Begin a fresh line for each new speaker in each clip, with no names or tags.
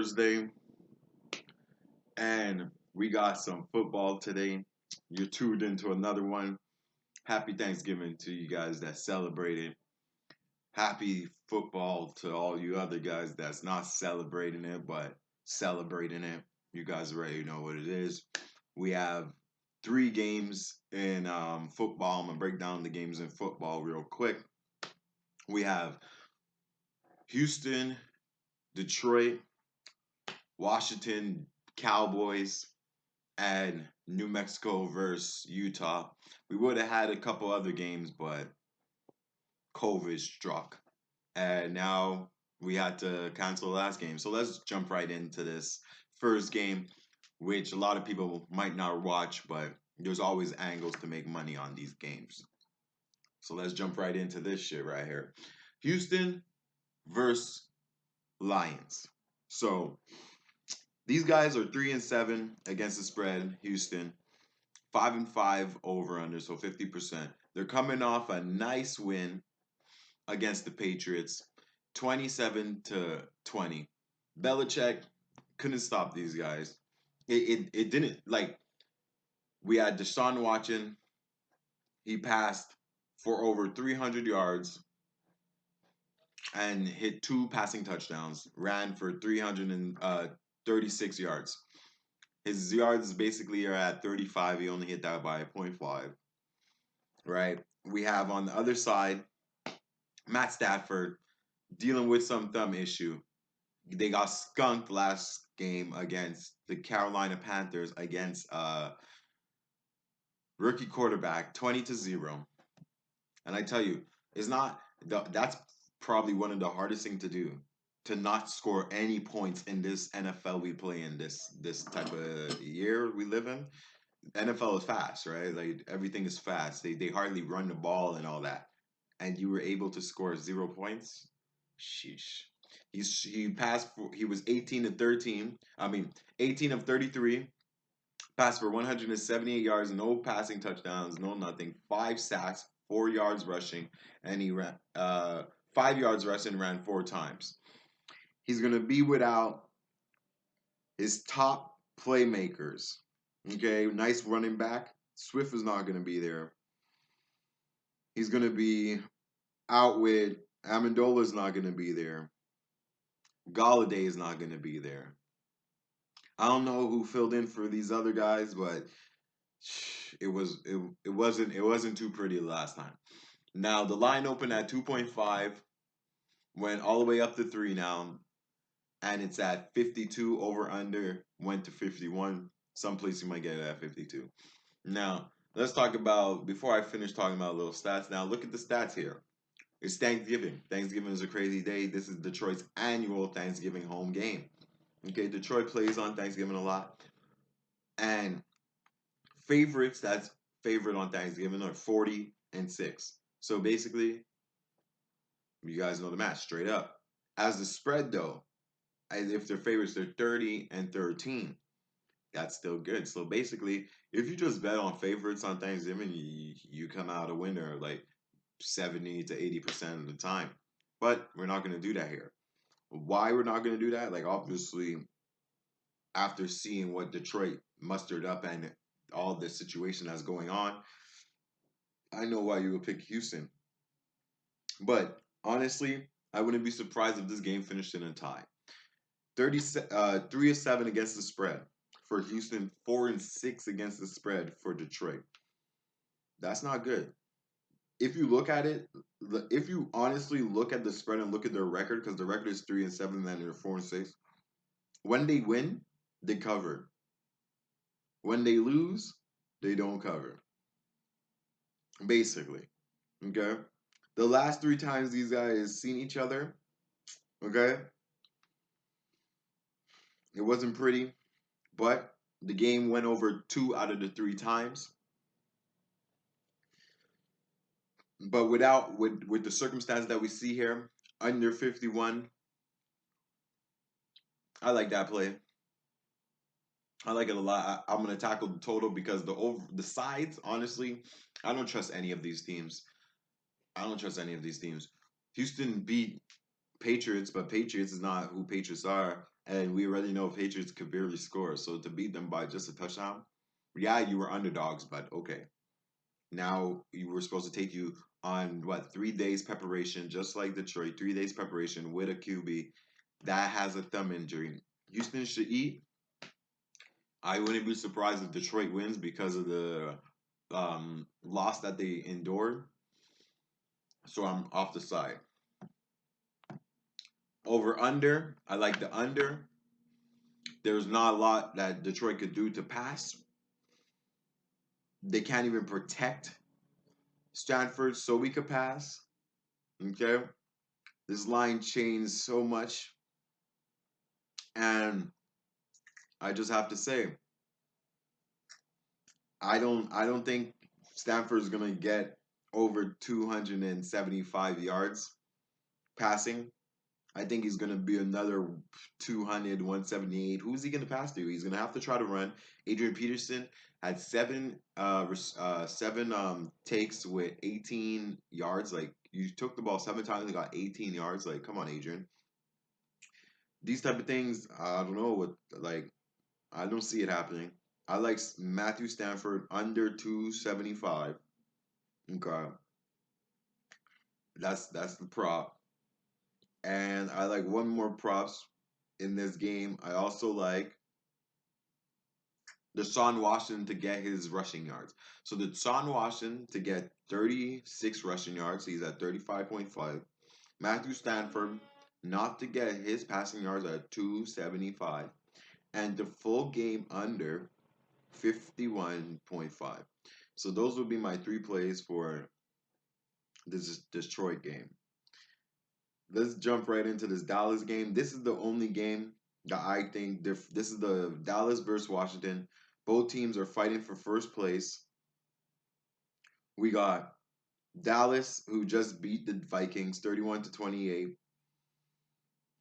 Thursday, and we got some football today. You're tuned into another one. Happy Thanksgiving to you guys that celebrated. Happy football to all you other guys that's not celebrating it, but celebrating it. You guys already know what it is. We have three games in football. I'm going to break down the games in football real quick. We have Houston, Detroit, Washington Cowboys, and New Mexico versus Utah. We would have had a couple other games, but COVID struck. And now we had to cancel the last game. So let's jump right into this first game, which a lot of people might not watch, but there's always angles to make money on these games. So let's jump right into this shit right here. Houston versus Lions. So these guys are 3-7 against the spread. Houston 5-5 over under, so 50%. They're coming off a nice win against the Patriots, 27-20. Belichick couldn't stop these guys. It didn't like we had Deshaun Watson. He passed for over 300 yards and hit two passing touchdowns. Ran for 336 yards. His yards basically are at 35. He only hit that by 0.5. Right? We have on the other side Matt Stafford dealing with some thumb issue. They got skunked last game against the Carolina Panthers against rookie quarterback 20-0. And I tell you, it's not that's probably one of the hardest thing to do, to not score any points in this NFL we play in, this type of year we live in. NFL is fast, right? Like everything is fast. They hardly run the ball and all that. And you were able to score 0 points? Sheesh. He was 18 to 13. I mean 18 of 33. Passed for 178 yards, no passing touchdowns, no nothing. 5 sacks, 4 yards rushing, and he ran 5 yards rushing, ran 4 times. He's gonna be without his top playmakers. Okay, nice running back. Swift is not gonna be there. He's gonna be out with Amendola is not gonna be there. Galladay is not gonna be there. I don't know who filled in for these other guys, but it wasn't too pretty last time. Now the line opened at 2.5, went all the way up to 3 now, and it's at 52 over under, went to 51. Someplace you might get it at 52. Now, let's talk about, before I finish talking about little stats, now look at the stats here. It's Thanksgiving. Thanksgiving is a crazy day. This is Detroit's annual Thanksgiving home game. Okay, Detroit plays on Thanksgiving a lot. And favorites that's favorite on Thanksgiving are 40-6. So basically, you guys know the match straight up. As the spread though, as if their favorites they're 30-13. That's still good. So basically, if you just bet on favorites on Thanksgiving, you come out a winner like 70 to 80% of the time. But we're not going to do that here. Why we're not going to do that? Like obviously, after seeing what Detroit mustered up and all this situation that's going on, I know why you would pick Houston. But honestly, I wouldn't be surprised if this game finished in a tie. 3-7 against the spread for Houston, 4-6 against the spread for Detroit. That's not good. If you look at it, if you honestly look at the spread and look at their record, because the record is 3-7 and then they're 4-6. When they win, they cover. When they lose, they don't cover. Basically, okay. The last 3 times these guys seen each other, okay, it wasn't pretty, but the game went over 2 out of the 3 times. But with the circumstance that we see here, under 51, I like that play. I like it a lot. I'm gonna tackle the total because the sides, honestly, I don't trust any of these teams. I don't trust any of these teams. Houston beat Patriots, but Patriots is not who Patriots are, and we already know Patriots could barely score. So to beat them by just a touchdown, yeah, you were underdogs, but okay. Now you were supposed to take you on what 3 days preparation, just like Detroit, 3 days preparation with a QB that has a thumb injury. Houston should eat. I wouldn't be surprised if Detroit wins because of the loss that they endured. So I'm off the side. Over under, I like the under. There's not a lot that Detroit could do to pass. They can't even protect Stanford so we could pass. Okay? This line changed so much. And I just have to say, I don't think Stanford's gonna get over 275 yards passing. I think he's going to be another 200, 178. Who's he going to pass to? He's going to have to try to run. Adrian Peterson had seven takes with 18 yards. Like, you took the ball 7 times and got 18 yards. Like, come on, Adrian. These type of things, I don't know what, like, I don't see it happening. I like Matthew Stanford under 275. Okay. That's the prop. And I like one more props in this game. I also like Deshaun Washington to get his rushing yards. So Deshaun Washington to get 36 rushing yards. He's at 35.5. Matthew Stanford not to get his passing yards at 275. And the full game under 51.5. So those would be my three plays for this Detroit game. Let's jump right into this Dallas game. This is the only game that I think this is the Dallas versus Washington. Both teams are fighting for first place. We got Dallas, who just beat the Vikings 31-28.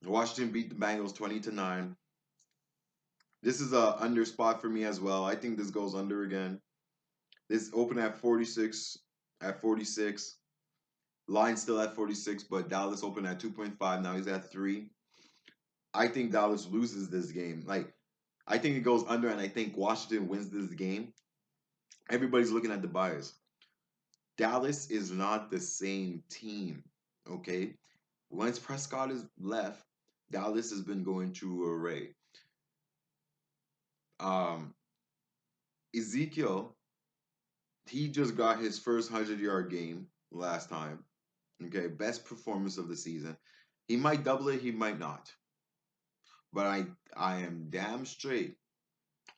Washington beat the Bengals 20-9. This is a under spot for me as well. I think this goes under again. This opened at 46. At 46. Line still at 46, but Dallas opened at 2.5. Now he's at 3. I think Dallas loses this game. Like, I think it goes under, and I think Washington wins this game. Everybody's looking at the bias. Dallas is not the same team, okay? Once Prescott is left, Dallas has been going through a array. Um, Ezekiel, he just got his first 100-yard game last time. Okay, best performance of the season. He might double it, he might not. But I am damn straight.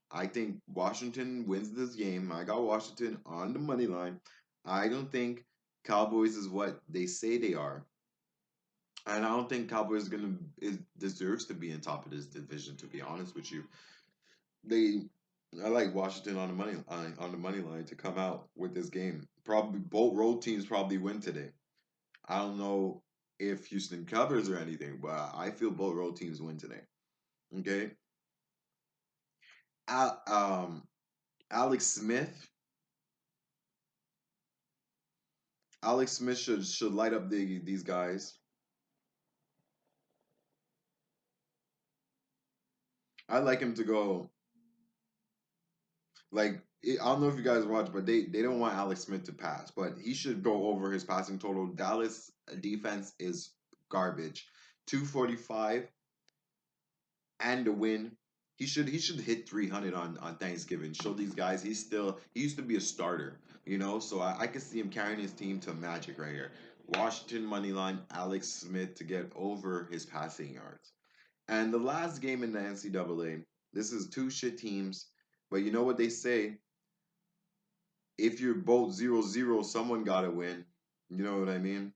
I think Washington wins this game. I got Washington on the money line. I don't think Cowboys is what they say they are. And I don't think Cowboys deserves to be in top of this division. To be honest with you, they I like Washington on the money line to come out with this game. Probably both road teams probably win today. I don't know if Houston covers or anything, but I feel both road teams win today. Okay, Al, Alex Smith. Alex Smith should light up these guys. I like him to go. Like, I don't know if you guys watch, but they don't want Alex Smith to pass, but he should go over his passing total. Dallas defense is garbage. 245 and a win. He should hit 300 on Thanksgiving. Show these guys he used to be a starter, So I could see him carrying his team to magic right here. Washington money line, Alex Smith to get over his passing yards. And the last game in the NCAA, this is two shit teams, but you know what they say? If you're both 0-0, someone got to win. You know what I mean?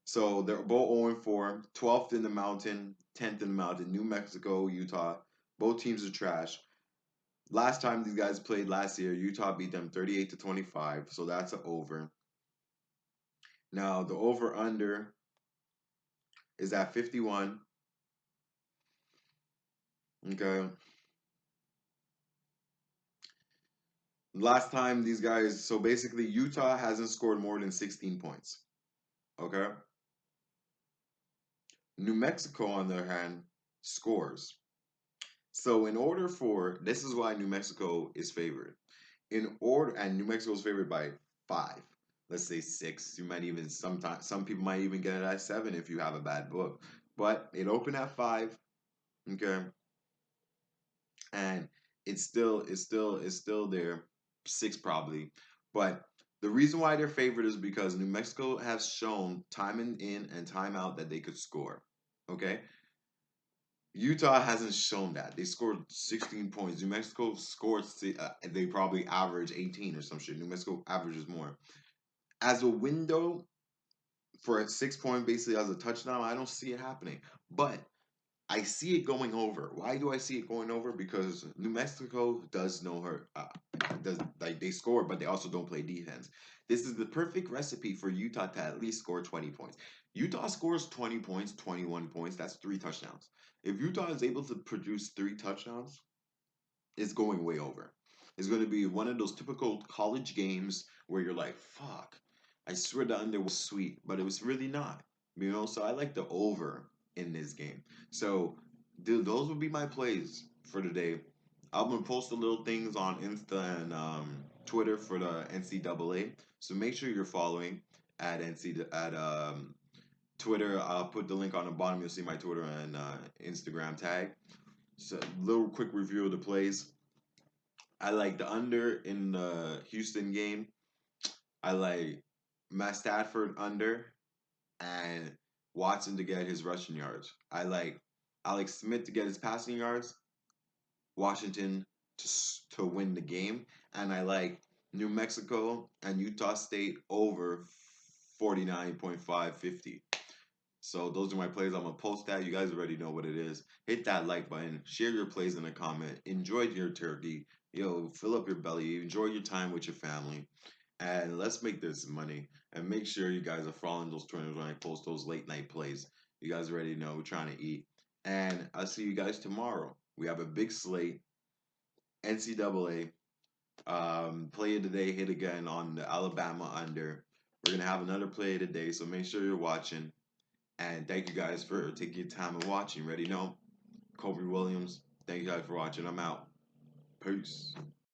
So they're both 0-4, 12th in the mountain, 10th in the mountain, New Mexico, Utah. Both teams are trash. Last time these guys played last year, Utah beat them 38-25, so that's an over. Now, the over under is at 51. Okay. Last time these guys, so basically Utah hasn't scored more than 16 points. Okay. New Mexico, on the other hand, scores. So in order for this is why New Mexico is favored. In order and New Mexico is favored by 5. Let's say 6. You might even sometimes some people might even get it at 7 if you have a bad book. But it opened at 5, okay? And it's still there, 6 probably. But the reason why they're favored is because New Mexico has shown time in and time out that they could score. Okay? Utah hasn't shown that. They scored 16 points. New Mexico scored, they probably average 18 or some shit. New Mexico averages more. As a window for a 6 point, basically as a touchdown, I don't see it happening. But I see it going over. Why do I see it going over? Because New Mexico does know her, does like they score, but they also don't play defense. This is the perfect recipe for Utah to at least score 20 points. Utah scores 20 points, 21 points. That's 3 touchdowns. If Utah is able to produce 3 touchdowns, it's going way over. It's going to be one of those typical college games where you're like, fuck, I swear the under was sweet, but it was really not. So I like the over in this game. So, dude, those would be my plays for today. I'm going to post the little things on Insta and Twitter for the NCAA. So make sure you're following at Twitter. I'll put the link on the bottom. You'll see my Twitter and Instagram tag. So, little quick review of the plays. I like the under in the Houston game. I like Matt Stafford under and Watson to get his rushing yards. I like Alex Smith to get his passing yards. Washington to win the game, and I like New Mexico and Utah State over 49.550. So those are my plays. I'm gonna post that. You guys already know what it is. Hit that like button. Share your plays in a comment. Enjoy your turkey. Yo, fill up your belly. Enjoy your time with your family. And let's make this money. And make sure you guys are following those Twitters when I post those late night plays. You guys already know we're trying to eat. And I'll see you guys tomorrow. We have a big slate. NCAA. Play of the day hit again on the Alabama under. We're gonna have another play of the day, so make sure you're watching. And thank you guys for taking your time and watching. Ready? No? Kobe Williams. Thank you guys for watching. I'm out. Peace.